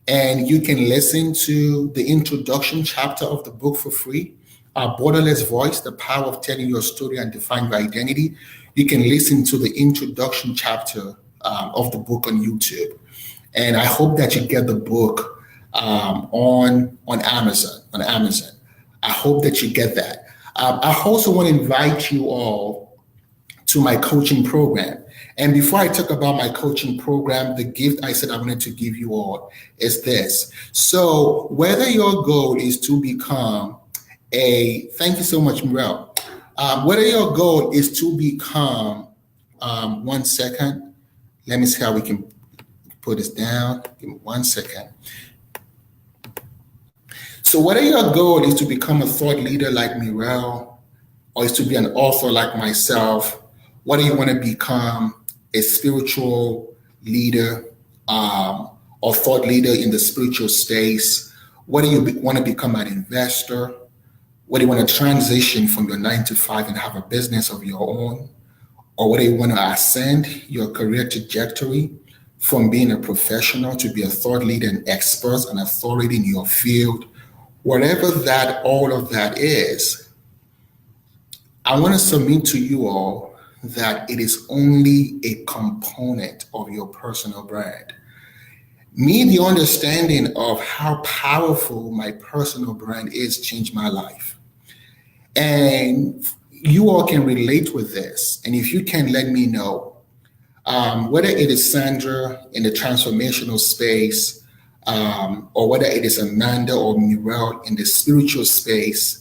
and you can listen to the introduction chapter of the book for free. Borderless Voice, the power of telling your story and define your identity. You can listen to the introduction chapter of the book on YouTube. And I hope that you get the book on Amazon. I hope that you get that. I also want to invite you all to my coaching program. And before I talk about my coaching program, the gift I said I wanted to give you all is this. So whether your goal is to become thank you so much, Mirel. Whether your goal is to become, 1 second, let me see how we can put this down. Give me 1 second. So whether your goal is to become a thought leader like Mirel, or is to be an author like myself, whether you want to become a spiritual leader or thought leader in the spiritual space, whether you want to become an investor, whether you want to transition from your 9 to 5 and have a business of your own, or whether you want to ascend your career trajectory from being a professional to be a thought leader and expert and authority in your field, Whatever that, all of that is, I want to submit to you all that it is only a component of your personal brand. Me, the understanding of how powerful my personal brand is changed my life. And you all can relate with this. And if you can, let me know. Whether it is Sandra in the transformational space, or whether it is Amanda or Mirel in the spiritual space,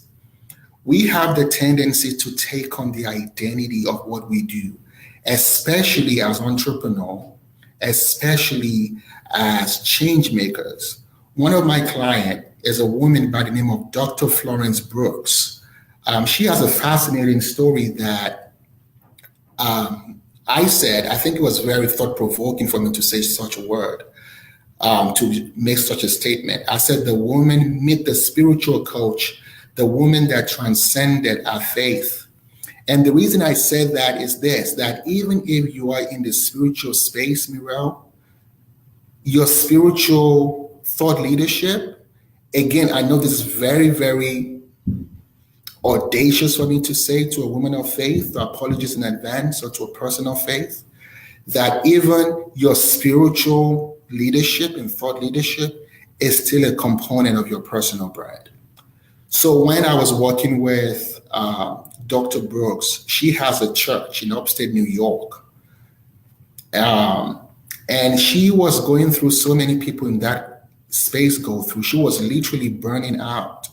we have the tendency to take on the identity of what we do, especially as entrepreneurs, especially as change makers. One of my clients is a woman by the name of Dr. Florence Brooks. She has a fascinating story that I think it was very thought provoking for me to say such a word, to make such a statement. I said, the woman, meet the spiritual coach, the woman that transcended our faith. And the reason I said that is this, that even if you are in the spiritual space, Mirel, your spiritual thought leadership, again, I know this is very, very audacious for me to say to a woman of faith, apologies in advance, or to a person of faith, that even your spiritual leadership and thought leadership is still a component of your personal brand. So when I was working with Dr. Brooks, she has a church in upstate New York. And she was going through, so many people in that space go through. She was literally burning out.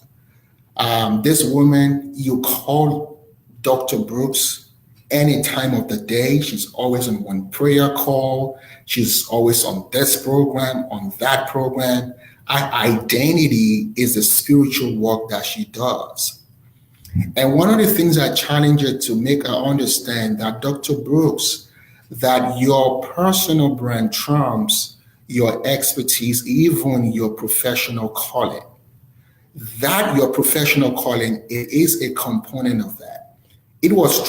This woman, you call Dr. Brooks any time of the day. She's always on one prayer call. She's always on this program, on that program. Our identity is the spiritual work that she does. And one of the things I challenge her to make her understand that Dr. Brooks, that your personal brand trumps your expertise, even your professional calling. That your professional calling is a component of that. It was a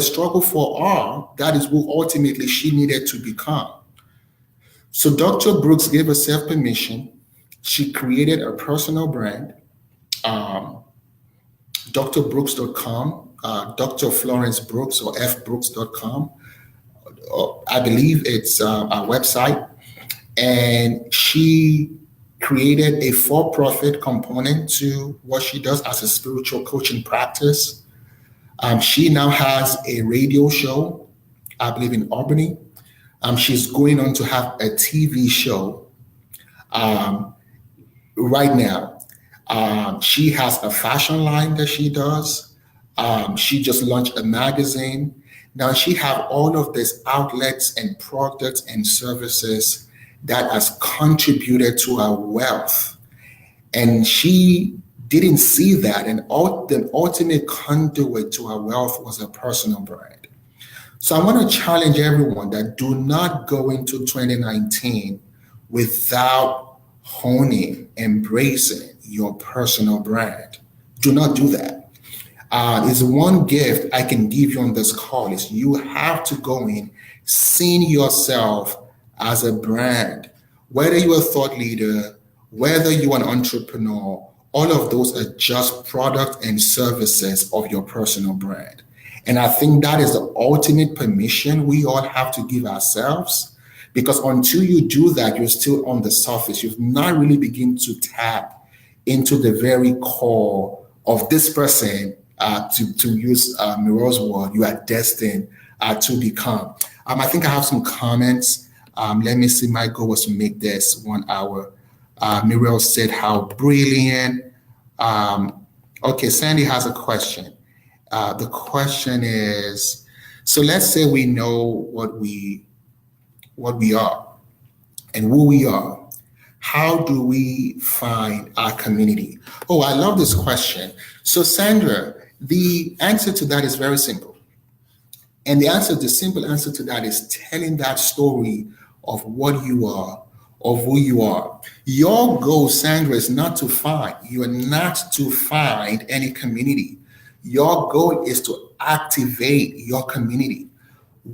struggle for her. That is who ultimately she needed to become. So Dr. Brooks gave herself permission. She created a personal brand, drbrooks.com, Dr. Florence Brooks or fbrooks.com. I believe it's our website. And she created a for-profit component to what she does as a spiritual coaching practice. She now has a radio show, I believe in Albany. She's going on to have a TV show right now. She has a fashion line that she does. She just launched a magazine. Now she have all of these outlets and products and services that has contributed to her wealth. And she didn't see that. And the ultimate conduit to her wealth was her personal brand. So I want to challenge everyone that do not go into 2019 without honing, embracing your personal brand. Do not do that. Is one gift I can give you on this call is you have to go in seeing yourself as a brand. Whether you're a thought leader, whether you're an entrepreneur, all of those are just product and services of your personal brand. And I think that is the ultimate permission we all have to give ourselves, because until you do that, you're still on the surface. You've not really begun to tap into the very core of this person, to use Miro's word, you are destined to become. I think I have some comments. Let me see. My goal was to make this 1 hour. Miro said, how brilliant. Okay, Sandy has a question. The question is, so let's say we know what we are and who we are. How do we find our community? Oh, I love this question. So Sandra, the answer to that is very simple. And the simple answer to that is telling that story of what you are, of who you are. Your goal, Sandra, is not to find. You are not to find any community. Your goal is to activate your community.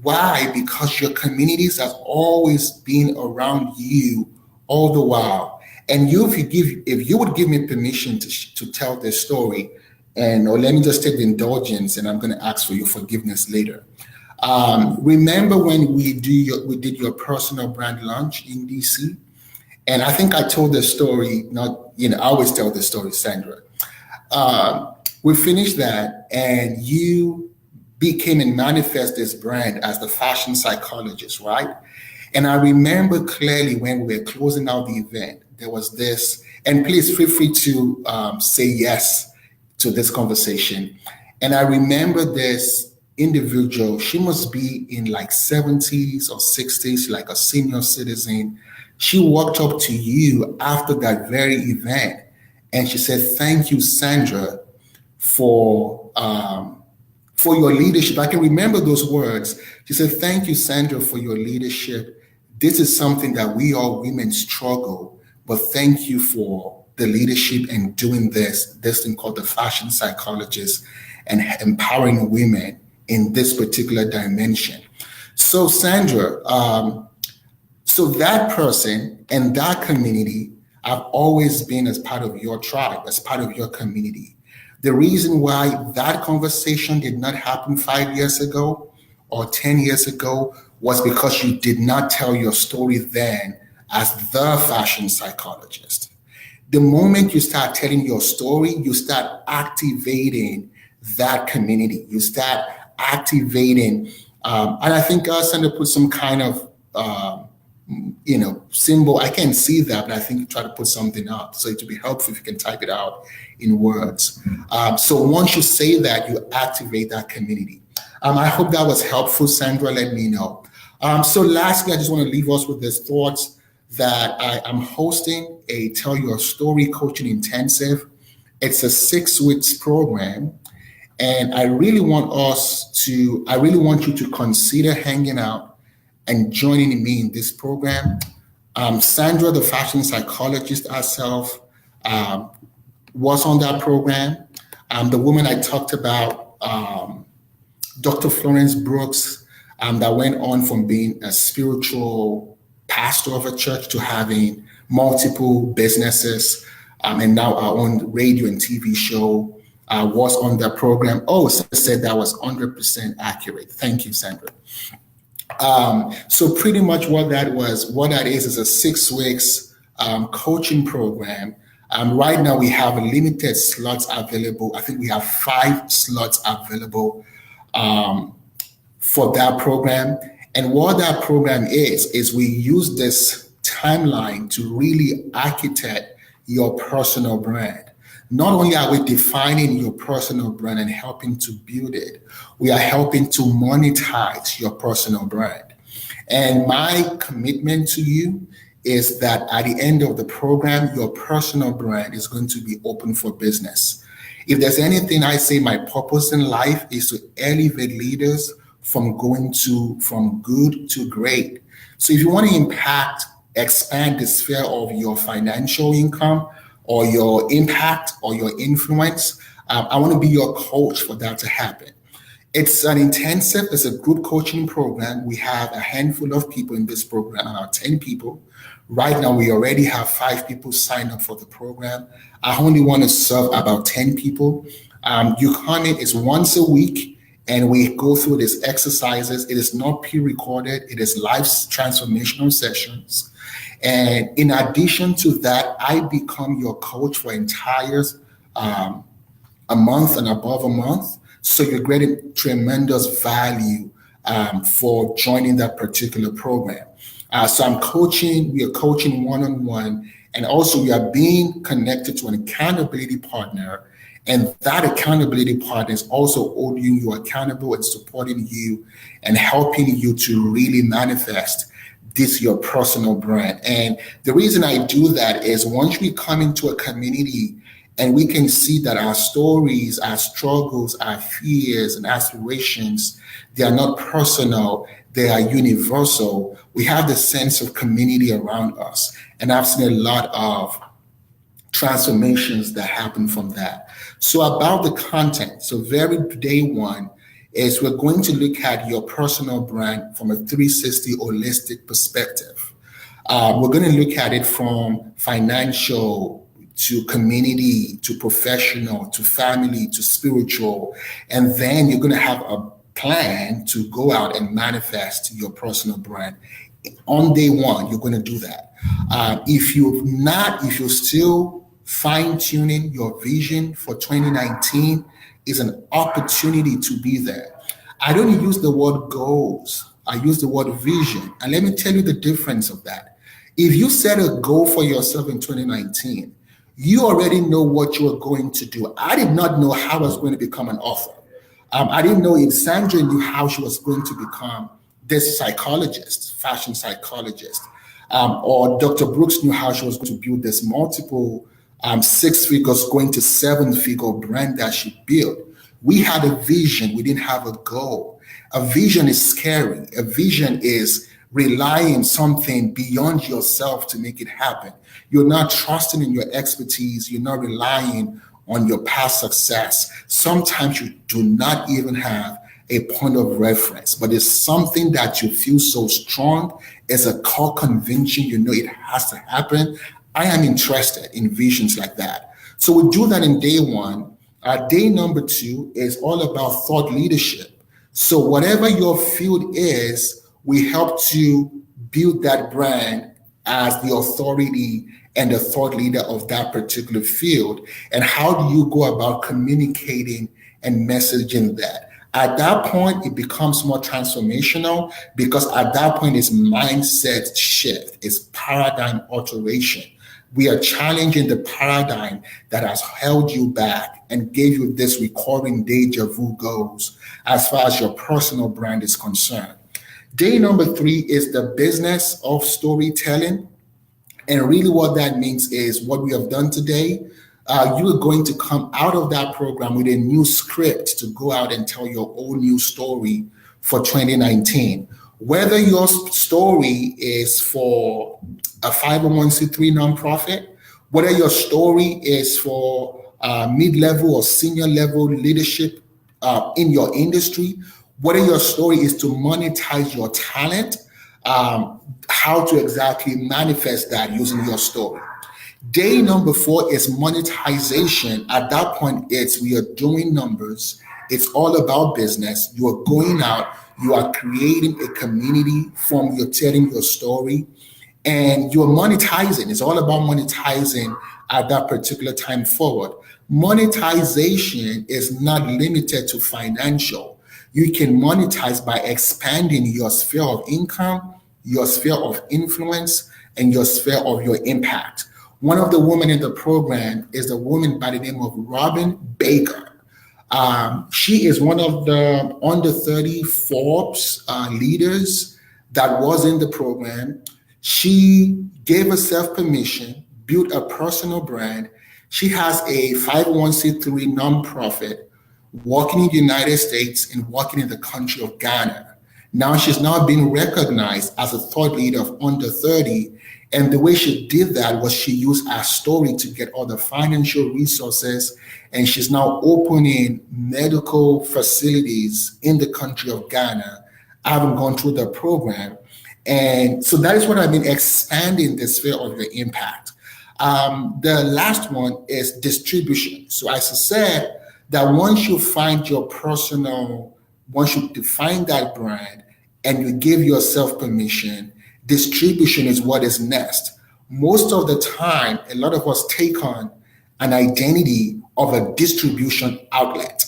Why? Because your communities have always been around you all the while. And if you would give me permission to tell this story, and or let me just take the indulgence, and I'm going to ask for your forgiveness later. Remember when we did your personal brand launch in DC? And I think I told the story, not, I always tell the story, Sandra. We finished that, and you became and manifest this brand as the fashion psychologist, right? And I remember clearly when we were closing out the event, there was this, and please feel free to say yes to this conversation. And I remember this individual, she must be in like 70s or 60s, like a senior citizen. She walked up to you after that very event and she said, "Thank you, Sandra, for your leadership." I can remember those words. She said, "Thank you, Sandra, for your leadership. This is something that we all women struggle, but thank you for the leadership and doing this thing called the fashion psychologist and empowering women in this particular dimension." So, Sandra, so that person and that community have always been as part of your tribe, as part of your community. The reason why that conversation did not happen 5 years ago or 10 years ago was because you did not tell your story then as the fashion psychologist. The moment you start telling your story, you start activating that community. You start activating, and I think Sandra put some kind of symbol. I can't see that, but I think you try to put something up. So it would be helpful if you can type it out in words. So once you say that, you activate that community. I hope that was helpful, Sandra. Let me know. So lastly, I just want to leave us with this thoughts that I am hosting a Tell Your Story Coaching Intensive. It's a 6 weeks program. And I really want you to consider hanging out and joining me in this program. Sandra, the fashion psychologist herself, was on that program. The woman I talked about, Dr. Florence Brooks, that went on from being a spiritual pastor of a church to having multiple businesses, and now our own radio and TV show, was on that program. Oh, said that was 100% accurate. Thank you, Sandra. So pretty much what that is a 6 weeks coaching program. Right now we have limited slots available. I think we have 5 slots available for that program. And what that program is we use this timeline to really architect your personal brand. Not only are we defining your personal brand and helping to build it, we are helping to monetize your personal brand. And my commitment to you is that at the end of the program, your personal brand is going to be open for business. If there's anything I say, my purpose in life is to elevate leaders from good to great. So if you want to expand the sphere of your financial income or your impact or your influence, I want to be your coach for that to happen. It's an intensive, it's a group coaching program. We have a handful of people in this program, about 10 people. Right now, we already have 5 people signed up for the program. I only want to serve about 10 people. You come in, it's once a week, and we go through these exercises. It is not pre-recorded. It is live transformational sessions. And in addition to that, I become your coach for entire a month and above a month. So you're getting tremendous value for joining that particular program. So we are coaching one-on-one, and also we are being connected to an accountability partner. And that accountability partner is also holding you accountable and supporting you and helping you to really manifest your personal brand. And the reason I do that is once we come into a community and we can see that our stories, our struggles, our fears and aspirations, they are not personal, they are universal. We have the sense of community around us. And I've seen a lot of transformations that happen from that. So about the content, so very day one is we're going to look at your personal brand from a 360 holistic perspective. We're going to look at it from financial to community to professional to family to spiritual. And then you're going to have a plan to go out and manifest your personal brand. On day one, you're going to do that. If you're still fine tuning your vision for 2019, is an opportunity to be there. I don't use the word goals. I use the word vision. And let me tell you the difference of that. If you set a goal for yourself in 2019, you already know what you are going to do. I did not know how I was going to become an author. I didn't know if Sandra knew how she was going to become this psychologist, fashion psychologist, or Dr. Brooks knew how she was going to build this multiple six figures going to seven figure brand that she built. We had a vision. We didn't have a goal. A vision is scary. A vision is relying on something beyond yourself to make it happen. You're not trusting in your expertise. You're not relying on your past success. Sometimes you do not even have a point of reference, but it's something that you feel so strong. It's a core conviction. You know it has to happen. I am interested in visions like that. So we do that in day one. Day number two is all about thought leadership. So whatever your field is, we help to build that brand as the authority and the thought leader of that particular field. And how do you go about communicating and messaging that? At that point, it becomes more transformational because at that point, it's mindset shift, it's paradigm alteration. We are challenging the paradigm that has held you back and gave you this recurring deja vu goals as far as your personal brand is concerned. Day number three is the business of storytelling. And really what that means is what we have done today. You are going to come out of that program with a new script to go out and tell your own new story for 2019. Whether your story is for a 501c3 nonprofit, whether your story is for mid-level or senior level leadership in your industry, whether your story is to monetize your talent, how to exactly manifest that using your story. Day number four is monetization. At that point, we are doing numbers. It's all about business. You are going out, you are creating a community from you're telling your story, and you're monetizing. It's all about monetizing at that particular time forward. Monetization is not limited to financial. You can monetize by expanding your sphere of income, your sphere of influence, and your sphere of your impact. One of the women in the program is a woman by the name of Robin Baker. She is one of the under 30 Forbes leaders that was in the program. She gave herself permission, built a personal brand. She has a 501c3 nonprofit working in the United States and working in the country of Ghana. Now she's now being recognized as a thought leader of under 30. And the way she did that was she used our story to get all the financial resources. And she's now opening medical facilities in the country of Ghana. I haven't gone through the program. And so that is what I mean, expanding the sphere of your impact. The last one is distribution. So as I said, that once you find your personal, once you define that brand and you give yourself permission, distribution is what is next. Most of the time, a lot of us take on an identity of a distribution outlet,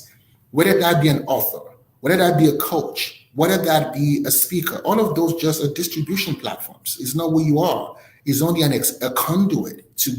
whether that be an author, whether that be a coach, whether that be a speaker. All of those just are distribution platforms. It's not who you are. It's only a conduit to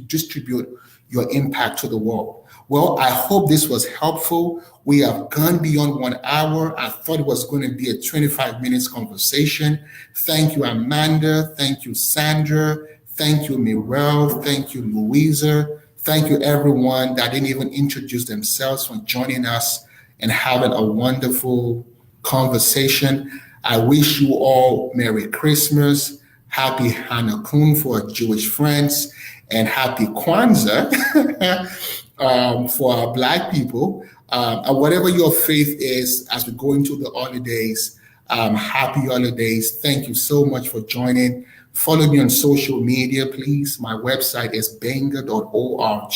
distribute your impact to the world. Well, I hope this was helpful. We have gone beyond 1 hour. I thought it was going to be a 25 minutes conversation. Thank you, Amanda. Thank you, Sandra. Thank you, Mirel. Thank you, Louisa. Thank you, everyone that didn't even introduce themselves for joining us and having a wonderful conversation. I wish you all Merry Christmas, Happy Hanukkah for our Jewish friends, and Happy Kwanzaa for our Black people. And whatever your faith is as we go into the holidays, happy holidays. Thank you so much for joining. Follow me on social media, please. My website is gbenga.org.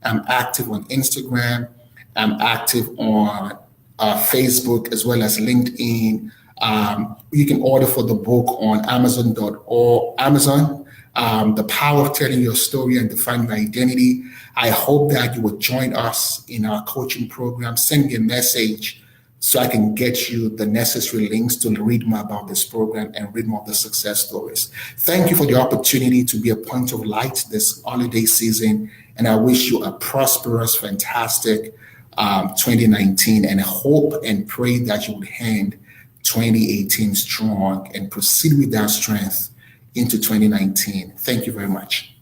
I'm active on Instagram. I'm active on Facebook as well as LinkedIn. You can order for the book on Amazon. The Power of Telling Your Story and Defining Your Identity. I hope that you will join us in our coaching program. Send me a message so I can get you the necessary links to read more about this program and read more of the success stories. Thank you for the opportunity to be a point of light this holiday season, and I wish you a prosperous, fantastic 2019, and hope and pray that you will end 2018 strong and proceed with that strength into 2019. Thank you very much.